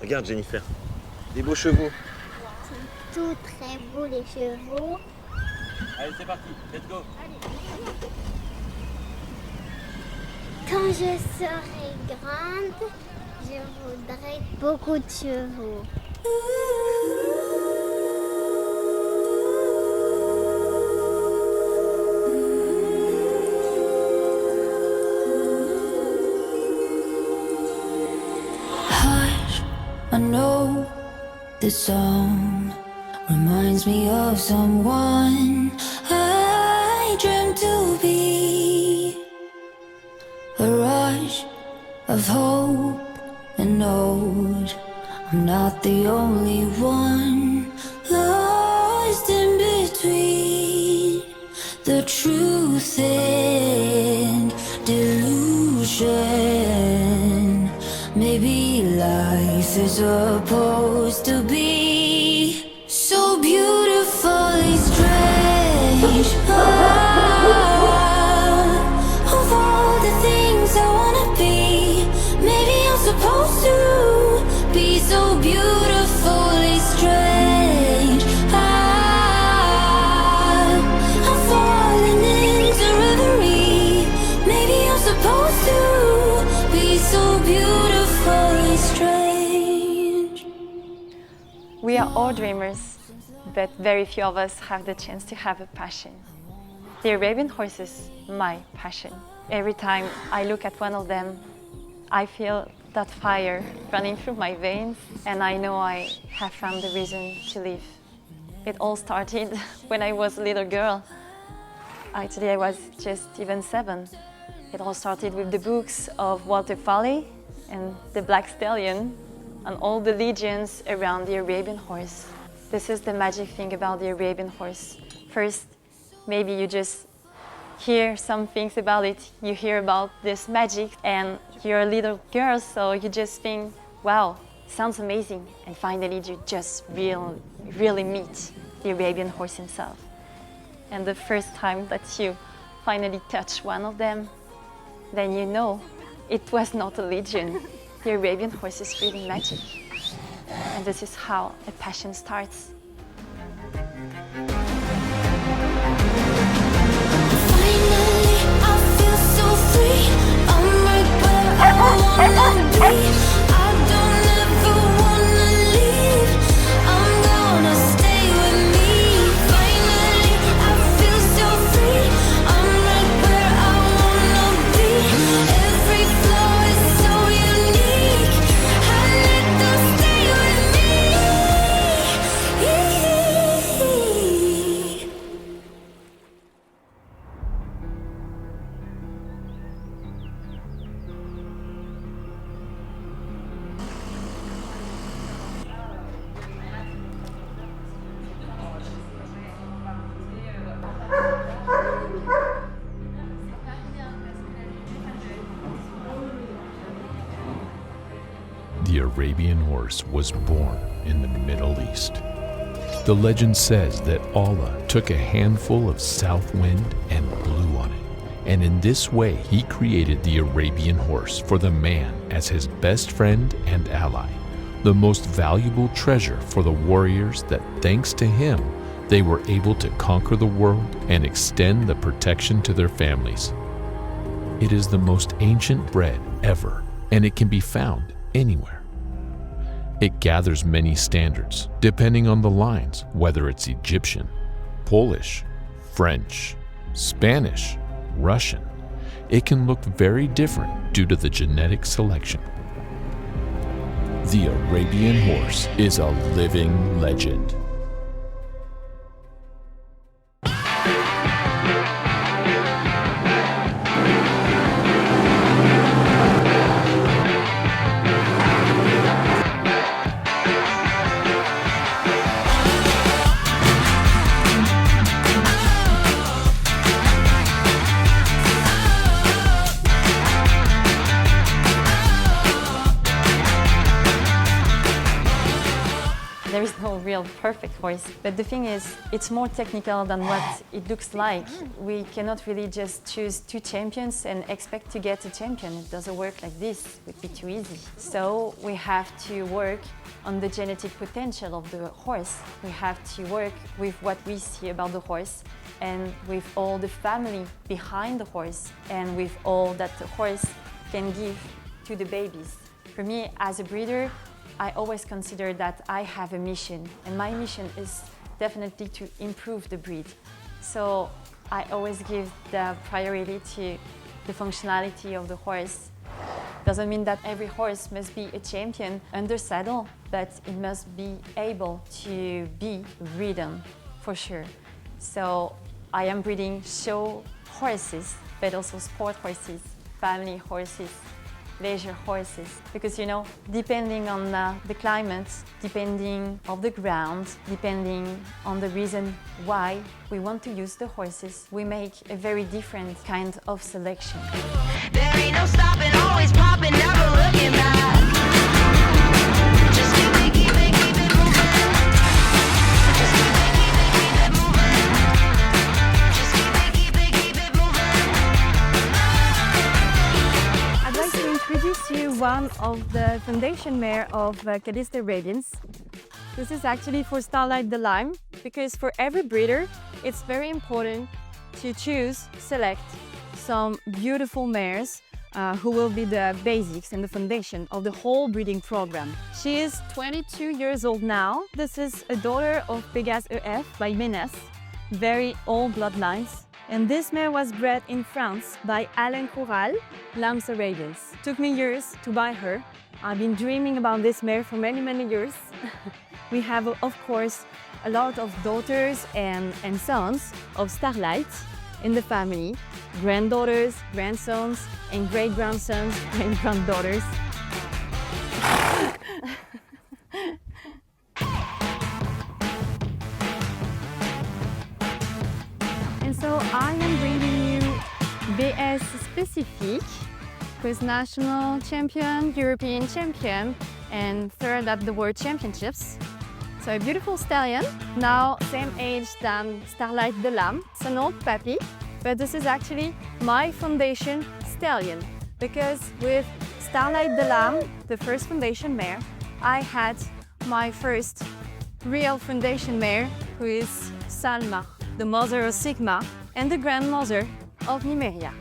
Regarde Jennifer, Des beaux chevaux. Tout très beaux les chevaux. allez c'est parti, let's go. Quand je serai grande, je voudrais beaucoup de chevaux. I know this song reminds me of someone I dreamt to be. A rush of hope and note I'm not the only one lost in between the truth and delusion. Maybe life is supposed to be so beautifully strange. Of all the things I wanna be, maybe I'm supposed to be so beautifully strange. I'm falling into reverie. Maybe I'm supposed to be so beautifully strange. We are all dreamers, but very few of us have the chance to have a passion. The Arabian horse is my passion. Every time I look at one of them, I feel that fire running through my veins, and I know I have found the reason to live. It all started when I was a little girl. Actually, I was just even 7. It all started with the books of Walter Foley and the Black Stallion and all the legends around the Arabian horse. This is the magic thing about the Arabian horse. First, maybe you just hear some things about it. You hear about this magic and you're a little girl, so you just think, wow, sounds amazing. And finally, you just really meet the Arabian horse himself. And the first time that you finally touch one of them, then you know it was not a legend. The Arabian horse is really magic. And this is how a passion starts. Finally, I feel so free. I'm right where I wanna be. I don't ever wanna leave. I'm gonna stay with me. Finally, I feel so free. I'm right where I wanna be. Every flow is so unique. I let them stay with me. The Arabian horse was born in the Middle East. The legend says that Allah took a handful of south wind and blew on it, and in this way he created the Arabian horse for the man as his best friend and ally, the most valuable treasure for the warriors that thanks to him they were able to conquer the world and extend the protection to their families. It is the most ancient bred ever, and it can be found anywhere. It gathers many standards, depending on the lines, whether it's Egyptian, Polish, French, Spanish, Russian. It can look very different due to the genetic selection. The Arabian horse is a living legend. There is no real perfect horse, but the thing is, it's more technical than what it looks like. We cannot really just choose 2 champions and expect to get a champion. It doesn't work like this, it would be too easy. So we have to work on the genetic potential of the horse. We have to work with what we see about the horse and with all the family behind the horse and with all that the horse can give to the babies. For me, as a breeder, I always consider that I have a mission, and my mission is definitely to improve the breed. So I always give the priority to the functionality of the horse. Doesn't mean that every horse must be a champion under saddle, but it must be able to be ridden, for sure. So I am breeding show horses, but also sport horses, family horses, leisure horses, because you know, depending on the climate, depending on the ground, depending on the reason why we want to use the horses, we make a very different kind of selection. There ain't no stopping, always popping, never looking back. Just keep it moving. Just keep it moving. Just keep it moving. I'd like to introduce you one of the foundation mare of Kalliste Arabians. This is actually for Starlight the Lime, because for every breeder, it's very important to choose, select some beautiful mares who will be the basics and the foundation of the whole breeding program. She is 22 years old now. This is a daughter of Pégase EF by Ménès, very old bloodlines. And this mare was bred in France by Alain Coural, Lambs Arabians. Took me years to buy her. I've been dreaming about this mare for many, many years. We have, of course, a lot of daughters and sons of Starlight in the family, granddaughters, grandsons, and great-grandsons, great-granddaughters. And so I am bringing you BS Specifique, who is national champion, European champion, and third at the World Championships. So a beautiful stallion, now same age than Starlight the Lamb. It's an old puppy, but this is actually my foundation stallion, because with Starlight the Lamb, the first foundation mare, I had my first real foundation mare, who is Salma, the mother of Sigma and the grandmother of Nimeria.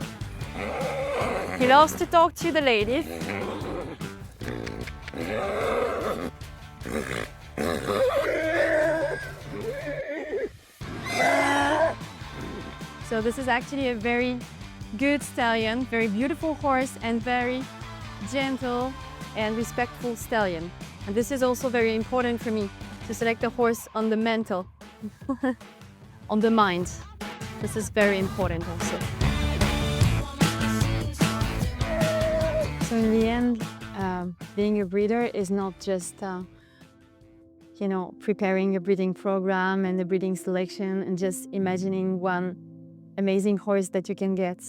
He loves to talk to the ladies. So this is actually a very good stallion, very beautiful horse, and very gentle and respectful stallion. And this is also very important for me, to select a horse on the mental, on the mind. This is very important also. So in the end, being a breeder is not just preparing a breeding program and the breeding selection and just imagining one amazing horse that you can get.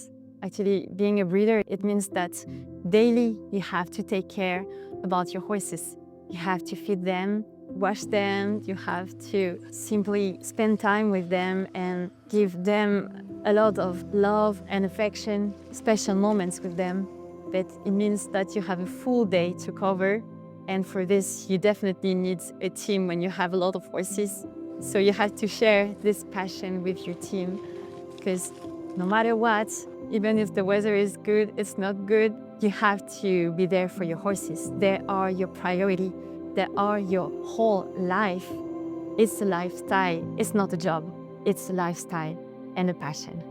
Actually, being a breeder, it means that daily you have to take care about your horses. You have to feed them, wash them, you have to simply spend time with them and give them a lot of love and affection, special moments with them. But it means that you have a full day to cover, and for this you definitely need a team when you have a lot of horses. So you have to share this passion with your team, because no matter what, even if the weather is good, it's not good, you have to be there for your horses. They are your priority. They are your whole life. It's a lifestyle. It's not a job. It's a lifestyle and a passion.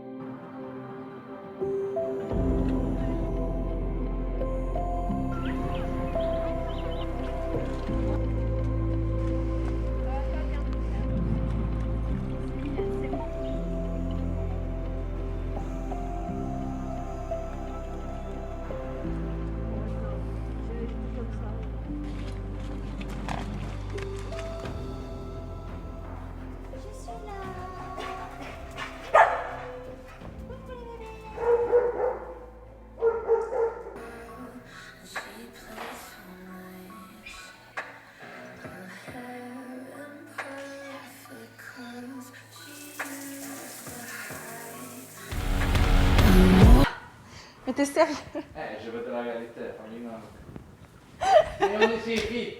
T'étais sérieux? Je veux de la réalité, famille. Et on est si vite.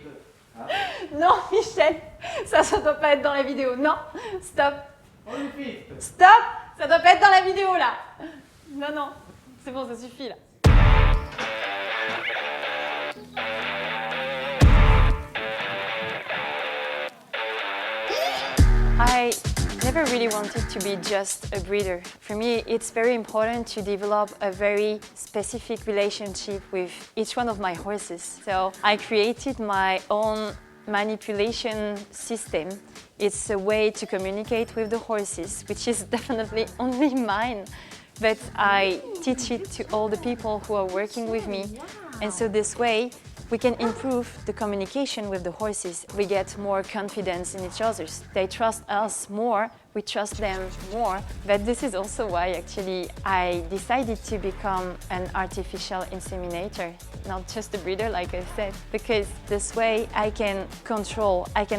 Hein? Non, Michel, ça doit pas être dans la vidéo. Non, stop. On est vite. Stop, ça doit pas être dans la vidéo là. Non, non, c'est bon, ça suffit là. I never really wanted to be just a breeder. For me, it's very important to develop a very specific relationship with each one of my horses. So I created my own manipulation system. It's a way to communicate with the horses, which is definitely only mine, but I teach it to all the people who are working with me. And so this way, we can improve the communication with the horses. We get more confidence in each other. They trust us more, we trust them more. But this is also why actually I decided to become an artificial inseminator, not just a breeder like I said, because this way I can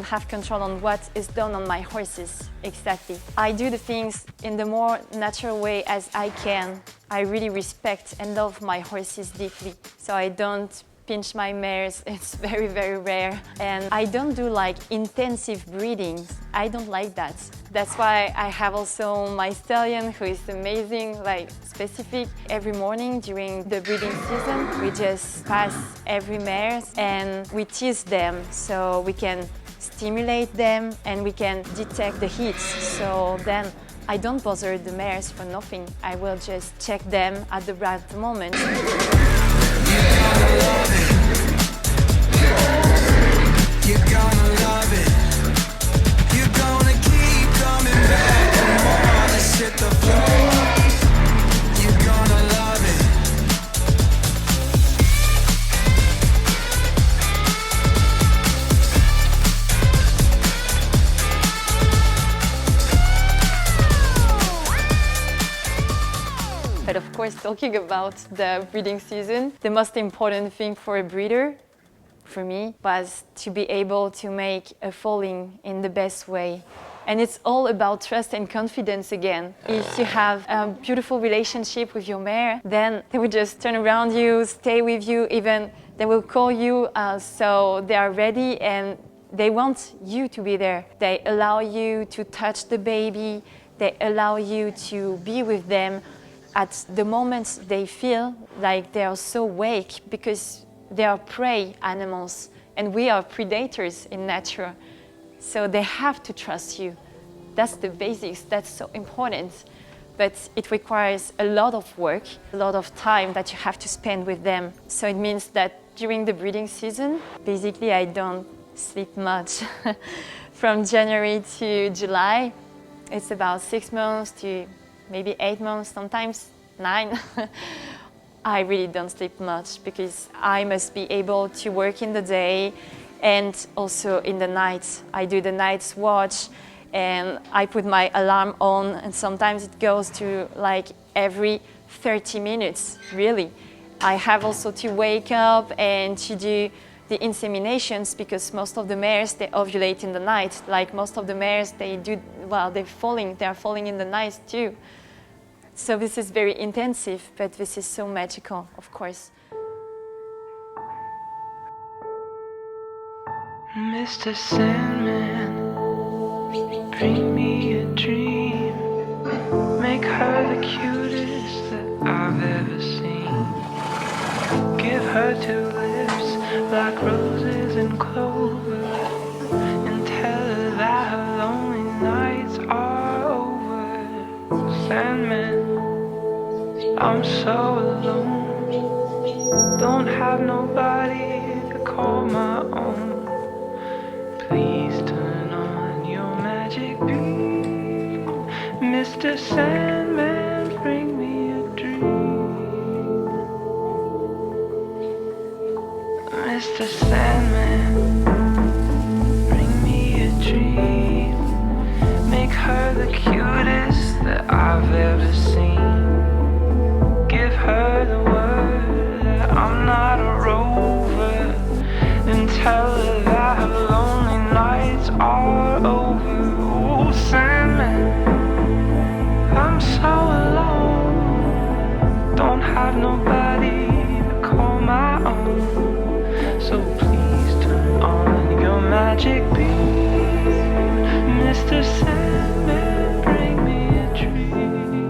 have control on what is done on my horses exactly. I do the things in the more natural way as I can. I really respect and love my horses deeply, so I don't pinch my mares, it's very, very rare. And I don't do like intensive breeding. I don't like that. That's why I have also my stallion who is amazing, like specific. Every morning during the breeding season, we just pass every mare and we tease them so we can stimulate them and we can detect the heats. So then I don't bother the mares for nothing. I will just check them at the right moment. You're gonna love it. You're gonna keep coming back for more. Let's hit the floor. You're gonna love it. But of course, talking about the breeding season, the most important thing for a breeder for me was to be able to make a foaling in the best way. And it's all about trust and confidence again. If you have a beautiful relationship with your mare, then they will just turn around you, stay with you, even they will call you so they are ready and they want you to be there. They allow you to touch the baby, they allow you to be with them at the moments they feel like they are so awake because they are prey animals and we are predators in nature. So they have to trust you. That's the basics, that's so important. But it requires a lot of work, a lot of time that you have to spend with them. So it means that during the breeding season, basically I don't sleep much. From January to July, it's about 6 months to maybe 8 months, sometimes 9. I really don't sleep much because I must be able to work in the day and also in the night. I do the night's watch and I put my alarm on and sometimes it goes to like every 30 minutes, really. I have also to wake up and to do the inseminations because most of the mares, they ovulate in the night. Like most of the mares, they are falling in the night too. So this is very intensive, but this is so magical, of course. Mr. Sandman, bring me a dream. Make her the cutest that I've ever seen. Give her 2 lips like roses and clover, and tell her that her lonely nights are over. Sandman, I'm so alone, don't have nobody to call my own. Please turn on your magic beam. Mr. Sandman, bring me a dream. Mr. Sandman, bring me a dream. Make her the cutest that I've ever seen. Give her the word that I'm not a rover, and tell her that her lonely nights are over. Oh, Sandman, I'm so alone, don't have nobody magic beam. Mr. Sandman, bring me a dream.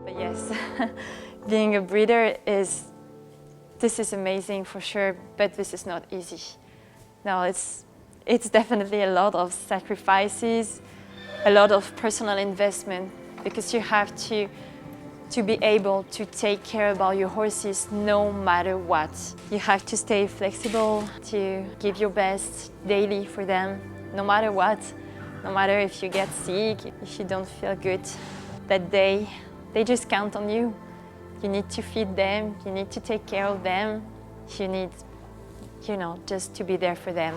But yes, being a breeder this is amazing for sure, but this is not easy. No, it's definitely a lot of sacrifices, a lot of personal investment, because you have to be able to take care about your horses no matter what. You have to stay flexible, to give your best daily for them, no matter what. No matter if you get sick, if you don't feel good that day, they just count on you. You need to feed them, you need to take care of them, you need, just to be there for them.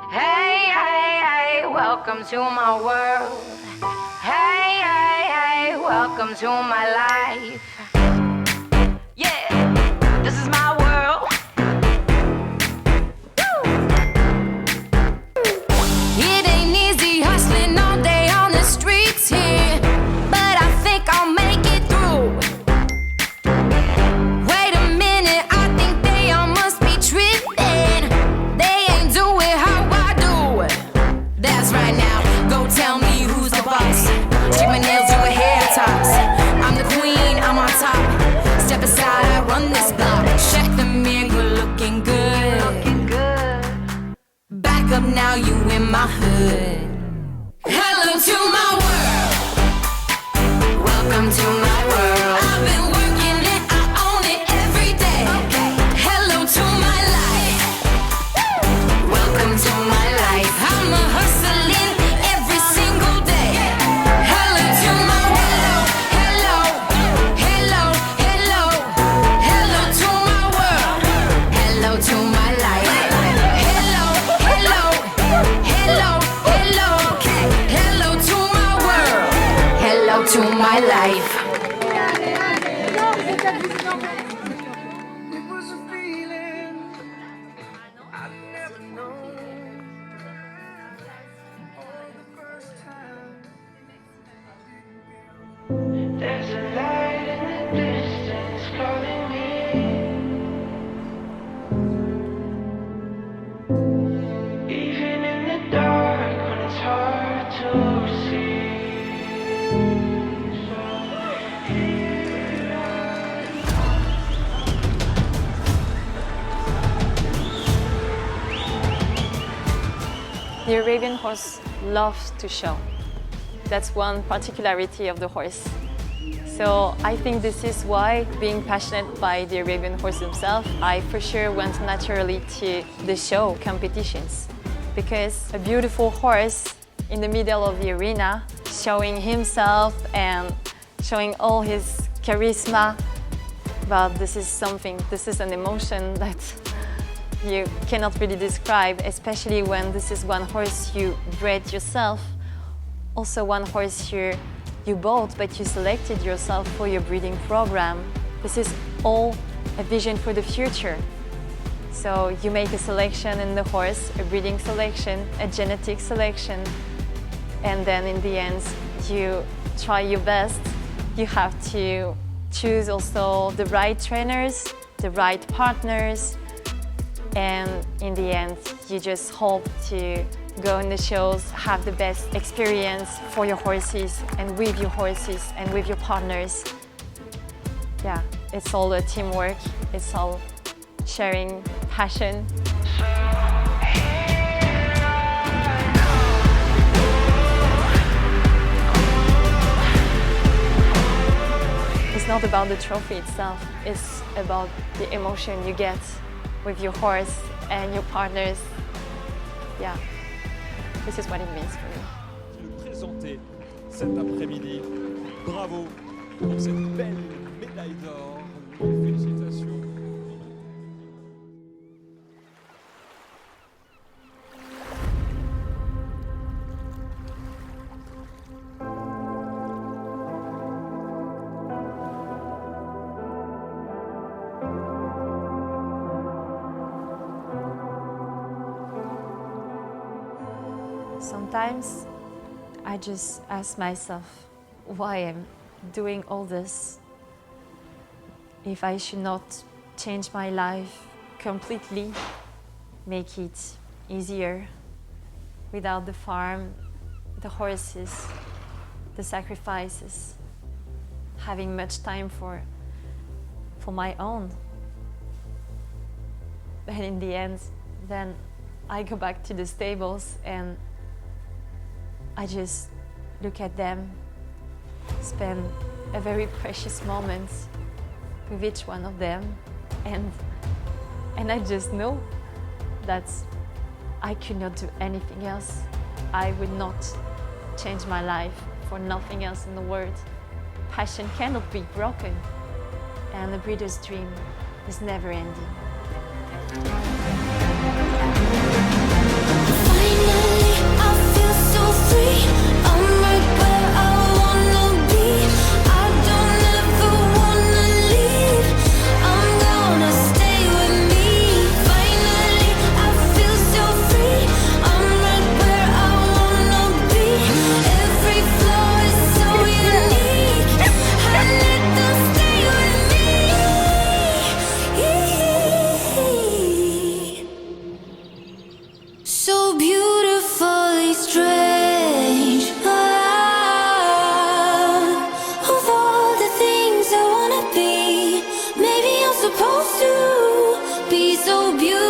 Hey, hey, hey, welcome to my world. Hey, hey, hey, welcome to my life. Yeah, this is my world. It ain't easy hustling all day on the streets here, but I think I'll make it through. Wait a minute, I think they all must be tripping. They ain't do it how I do it. That's right now, go tell me who's the boss. Strip my nails, do a hair tops. I'm the queen, I'm on top. Step aside, I run this block. Check the mirror, looking good. Back up now, you in my hood. Hello to my world. Welcome to my world. I've been working it, I own it every day. Hello to my life. Welcome to my life. I'm a hustling every single day. Hello to my world. Hello, hello, hello. Hello to my world. Hello to my life. Hello, hello, hello, hello. Hello to my world. Hello to my life. It was a feeling I'd never known. Oh, the first time. There's a light in the distance calling me. Even in the dark when it's hard to see. The Arabian horse loves to show. That's one particularity of the horse. So I think this is why, being passionate by the Arabian horse himself, I for sure went naturally to the show competitions. Because a beautiful horse in the middle of the arena, showing himself and showing all his charisma, but this is an emotion that you cannot really describe, especially when this is one horse you bred yourself, also one horse you bought but you selected yourself for your breeding program. This is all a vision for the future. So you make a selection in the horse, a breeding selection, a genetic selection, and then in the end you try your best. You have to choose also the right trainers, the right partners, and in the end, you just hope to go in the shows, have the best experience for your horses and with your horses and with your partners. Yeah, it's all a teamwork, it's all sharing passion. It's not about the trophy itself, it's about the emotion you get with your horse and your partners. Yeah, this is what it means for me. Le présenter cet après-midi. Bravo pour cette belle médaille d'or. Félicitations. Sometimes I just ask myself why I'm doing all this. if I should not change my life completely, make it easier without the farm, the horses, the sacrifices, having much time for my own. But in the end, then I go back to the stables and I just look at them, spend a very precious moment with each one of them, and I just know that I could not do anything else. I would not change my life for nothing else in the world. Passion cannot be broken, and a breeder's dream is never ending. Finally, I feel so free. I'm right where I wanna be. I don't ever wanna leave. I'm gonna stay with me. Finally, I feel so free. I'm right where I wanna be. Every flow is so unique. I let them stay with me. So beautifully strange. Of all the things I wanna be, maybe I'm supposed to be so beautiful.